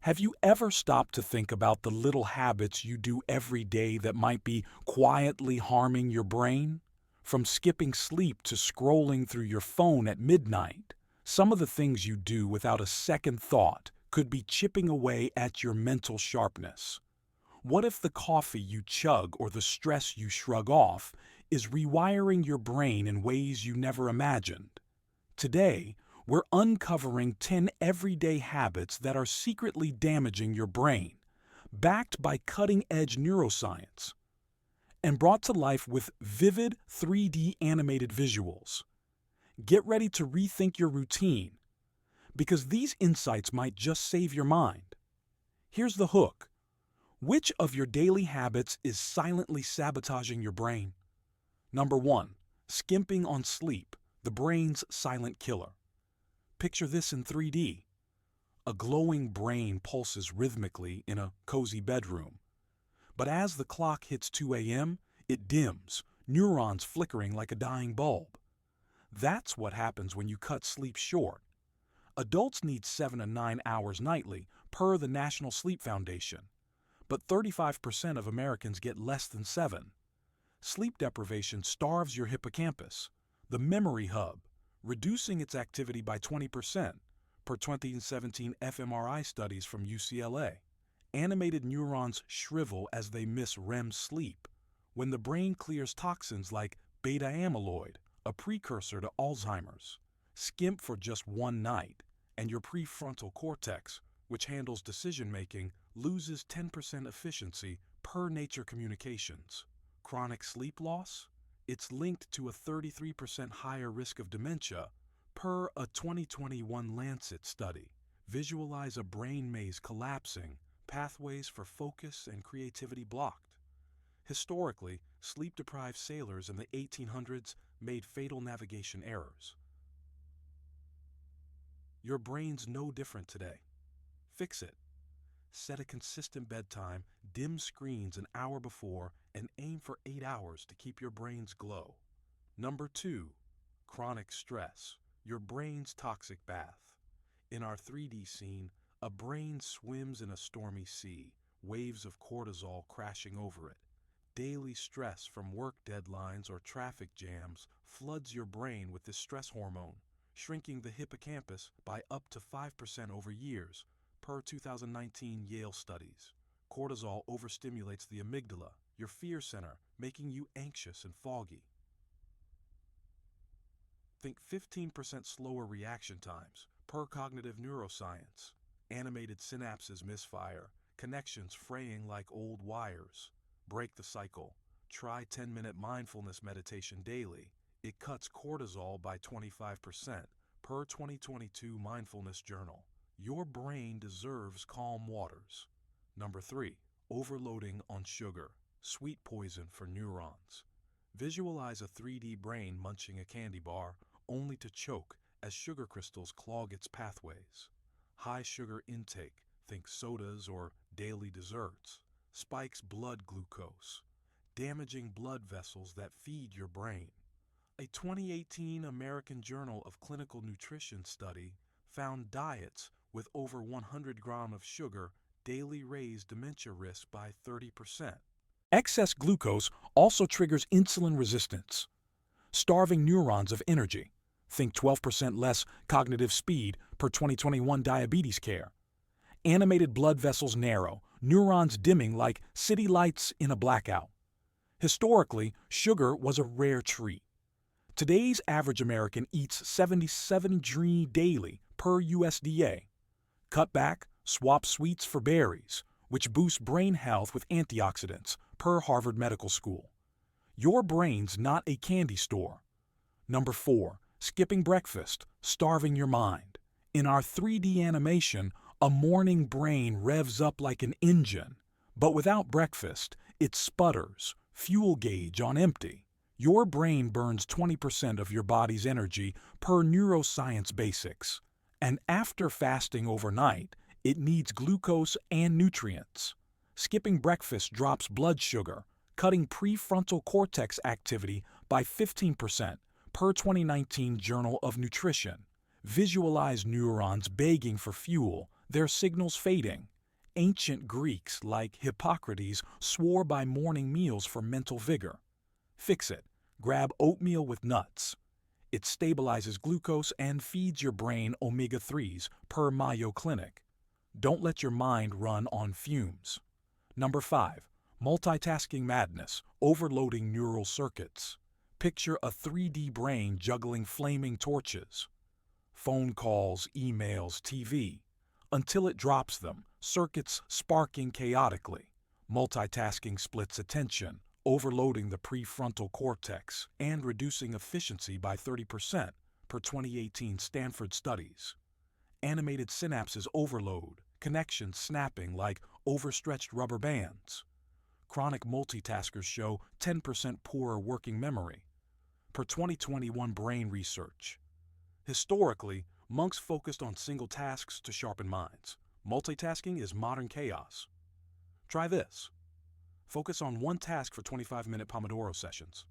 Have you ever stopped to think about the little habits you do every day that might be quietly harming your brain? From skipping sleep to scrolling through your phone at midnight, some of the things you do without a second thought could be chipping away at your mental sharpness. What if the coffee you chug or the stress you shrug off is rewiring your brain in ways you never imagined? Today, we're uncovering 10 everyday habits that are secretly damaging your brain, backed by cutting-edge neuroscience, and brought to life with vivid 3D animated visuals. Get ready to rethink your routine, because these insights might just save your mind. Here's the hook. Which of your daily habits is silently sabotaging your brain? Number 1. Skimping on sleep, the brain's silent killer. Picture this in 3D. A glowing brain pulses rhythmically in a cozy bedroom. But as the clock hits 2 a.m., it dims, neurons flickering like a dying bulb. That's what happens when you cut sleep short. Adults need 7 to 9 hours nightly, per the National Sleep Foundation. But 35% of Americans get less than 7. Sleep deprivation starves your hippocampus, the memory hub, reducing its activity by 20%, per 2017 fMRI studies from UCLA. Animated neurons shrivel as they miss REM sleep, when the brain clears toxins like beta amyloid, a precursor to Alzheimer's. Skimp for just one night, and your prefrontal cortex, which handles decision-making, loses 10% efficiency per Nature Communications. Chronic sleep loss? It's linked to a 33% higher risk of dementia, per a 2021 Lancet study. Visualize a brain maze collapsing, pathways for focus and creativity blocked. Historically, sleep-deprived sailors in the 1800s made fatal navigation errors. Your brain's no different today. Fix it. Set a consistent bedtime, dim screens an hour before, and aim for 8 hours to keep your brain's glow. Number 2. Chronic stress, your brain's toxic bath. In our 3D scene, a brain swims in a stormy sea, waves of cortisol crashing over it. Daily stress from work deadlines or traffic jams floods your brain with this stress hormone, shrinking the hippocampus by up to 5% over years, per 2019 Yale studies. Cortisol overstimulates the amygdala, your fear center, making you anxious and foggy. Think 15% slower reaction times, per cognitive neuroscience. Animated synapses misfire, connections fraying like old wires. Break the cycle. Try 10-minute mindfulness meditation daily. It cuts cortisol by 25%, per 2022 Mindfulness Journal. Your brain deserves calm waters. Number 3. Overloading on sugar, sweet poison for neurons. Visualize a 3D brain munching a candy bar, only to choke as sugar crystals clog its pathways. High sugar intake, think sodas or daily desserts, spikes blood glucose, damaging blood vessels that feed your brain. A 2018 American Journal of Clinical Nutrition study found diets with over 100 grams of sugar daily raised dementia risk by 30%. Excess glucose also triggers insulin resistance, starving neurons of energy. Think 12% less cognitive speed per 2021 diabetes care. Animated blood vessels narrow, neurons dimming like city lights in a blackout. Historically, sugar was a rare treat. Today's average American eats 77 grams daily per USDA. Cut back, swap sweets for berries, which boost brain health with antioxidants, per Harvard Medical School. Your brain's not a candy store. Number 4. Skipping breakfast, starving your mind. In our 3D animation, a morning brain revs up like an engine, but without breakfast, it sputters, fuel gauge on empty. Your brain burns 20% of your body's energy per neuroscience basics, and after fasting overnight, it needs glucose and nutrients. Skipping breakfast drops blood sugar, cutting prefrontal cortex activity by 15%, per 2019 Journal of Nutrition. Visualize neurons begging for fuel, their signals fading. Ancient Greeks, like Hippocrates, swore by morning meals for mental vigor. Fix it. Grab oatmeal with nuts. It stabilizes glucose and feeds your brain omega-3s, per Mayo Clinic. Don't let your mind run on fumes. Number 5. Multitasking madness, overloading neural circuits. Picture a 3D brain juggling flaming torches. Phone calls, emails, TV. Until it drops them, circuits sparking chaotically. Multitasking splits attention, overloading the prefrontal cortex and reducing efficiency by 30%, per 2018 Stanford studies. Animated synapses overload, connections snapping like overstretched rubber bands. Chronic multitaskers show 10% poorer working memory, per 2021 brain research. Historically, monks focused on single tasks to sharpen minds. Multitasking is modern chaos. Try this. Focus on one task for 25-minute Pomodoro sessions.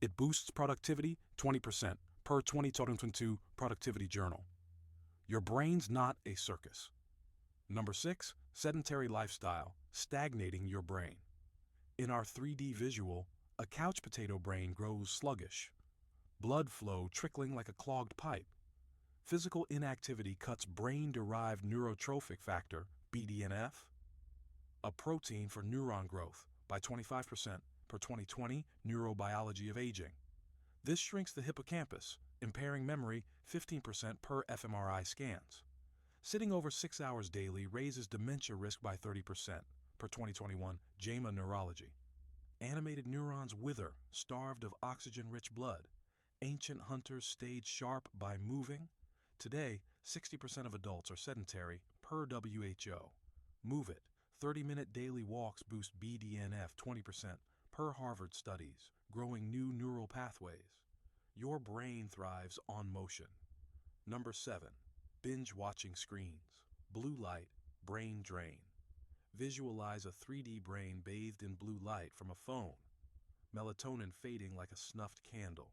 It boosts productivity 20%, per 2022 Productivity Journal. Your brain's not a circus. Number 6, sedentary lifestyle, stagnating your brain. In our 3D visual, a couch potato brain grows sluggish. Blood flow trickling like a clogged pipe. Physical inactivity cuts brain-derived neurotrophic factor, BDNF, a protein for neuron growth, by 25%, per 2020 Neurobiology of Aging. This shrinks the hippocampus, impairing memory 15% per fMRI scans. Sitting over 6 hours daily raises dementia risk by 30%, per 2021 JAMA Neurology. Animated neurons wither, starved of oxygen-rich blood. Ancient hunters stayed sharp by moving. Today, 60% of adults are sedentary, per WHO. Move it. 30-minute daily walks boost BDNF 20%, per Harvard studies, growing new neural pathways. Your brain thrives on motion. Number 7. Binge watching screens. Blue light, brain drain. Visualize a 3D brain bathed in blue light from a phone. Melatonin fading like a snuffed candle.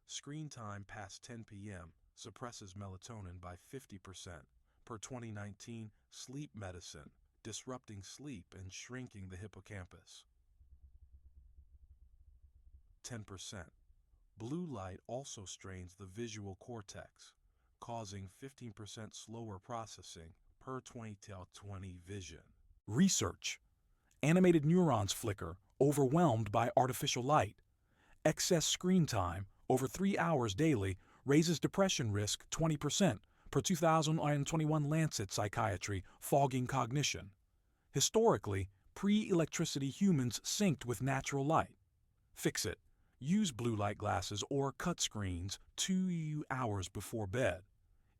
Screen time past 10 p.m. suppresses melatonin by 50%, per 2019 Sleep Medicine, disrupting sleep and shrinking the hippocampus. 10%. Blue light also strains the visual cortex, causing 15% slower processing, per 2020 Vision. Research. Animated neurons flicker, overwhelmed by artificial light. Excess screen time, over 3 hours daily, raises depression risk 20%, per 2021 Lancet Psychiatry, fogging cognition. Historically, pre-electricity humans synced with natural light. Fix it. Use blue light glasses or cut screens 2 hours before bed.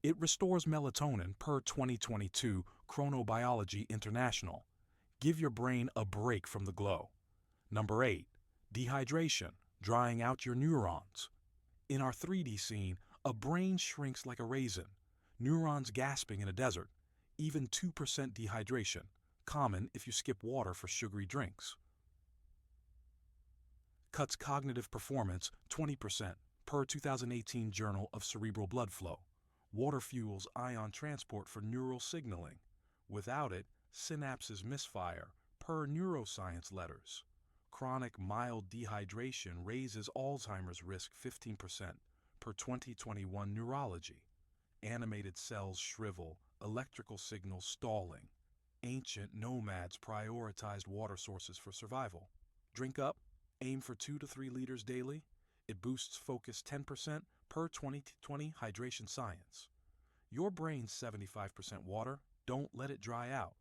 It restores melatonin, per 2022 Chronobiology International. Give your brain a break from the glow. Number 8. Dehydration, drying out your neurons. In our 3D scene, a brain shrinks like a raisin, neurons gasping in a desert, even 2% dehydration, common if you skip water for sugary drinks. Cuts cognitive performance 20%, per 2018 Journal of Cerebral Blood Flow. Water fuels ion transport for neural signaling. Without it, synapses misfire, per Neuroscience letters. Chronic mild dehydration raises Alzheimer's risk 15%, per 2021 Neurology. Animated cells shrivel, electrical signals stalling. Ancient nomads prioritized water sources for survival. Drink up, aim for 2 to 3 liters daily. It boosts focus 10%, per 2020 Hydration Science. Your brain's 75% water, don't let it dry out.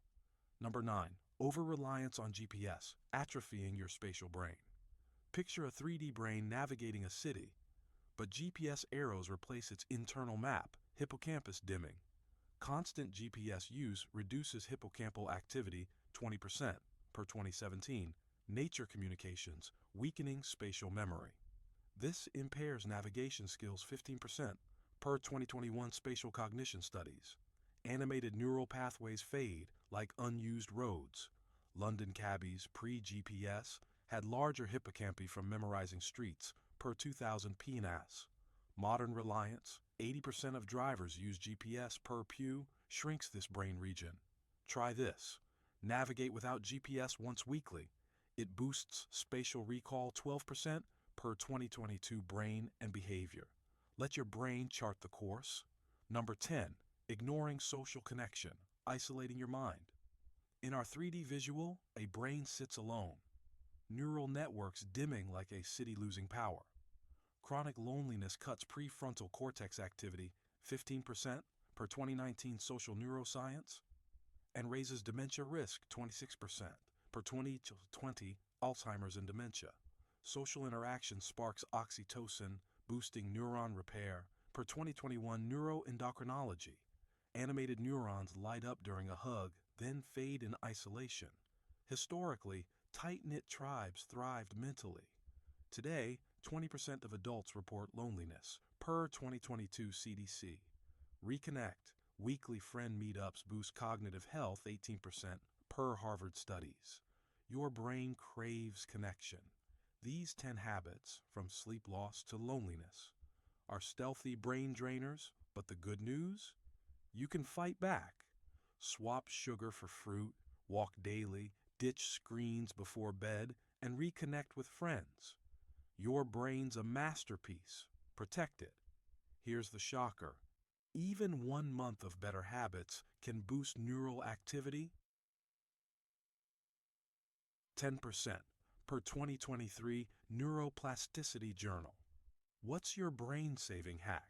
Number 9. Over-reliance on GPS, atrophying your spatial brain. Picture a 3D brain navigating a city, but GPS arrows replace its internal map, hippocampus dimming. Constant GPS use reduces hippocampal activity 20%, per 2017 Nature Communications, weakening spatial memory. This impairs navigation skills 15%, per 2021 Spatial Cognition Studies. Animated neural pathways fade like unused roads. London cabbies, pre-GPS, had larger hippocampi from memorizing streets, per 2000 PNAS. Modern reliance, 80% of drivers use GPS per Pew, shrinks this brain region. Try this. Navigate without GPS once weekly. It boosts spatial recall 12% per 2022 brain and behavior. Let your brain chart the course. Number 10, ignoring social connection, isolating your mind. In our 3D visual, a brain sits alone. Neural networks dimming like a city losing power. Chronic loneliness cuts prefrontal cortex activity 15% per 2019 social neuroscience and raises dementia risk 26% per 2020 Alzheimer's and dementia. Social interaction sparks oxytocin, boosting neuron repair per 2021 neuroendocrinology. Animated neurons light up during a hug, then fade in isolation. Historically, tight-knit tribes thrived mentally. Today, 20% of adults report loneliness, per 2022 CDC. Reconnect. Weekly friend meetups boost cognitive health 18% per Harvard studies. Your brain craves connection. These 10 habits, from sleep loss to loneliness, are stealthy brain drainers, but the good news? You can fight back. Swap sugar for fruit, walk daily, ditch screens before bed, and reconnect with friends. Your brain's a masterpiece. Protect it. Here's the shocker. Even 1 month of better habits can boost neural activity 10% per 2023 Neuroplasticity Journal. What's your brain-saving hack?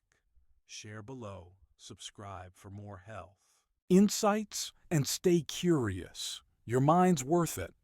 Share below. Subscribe for more health insights and stay curious. Your mind's worth it.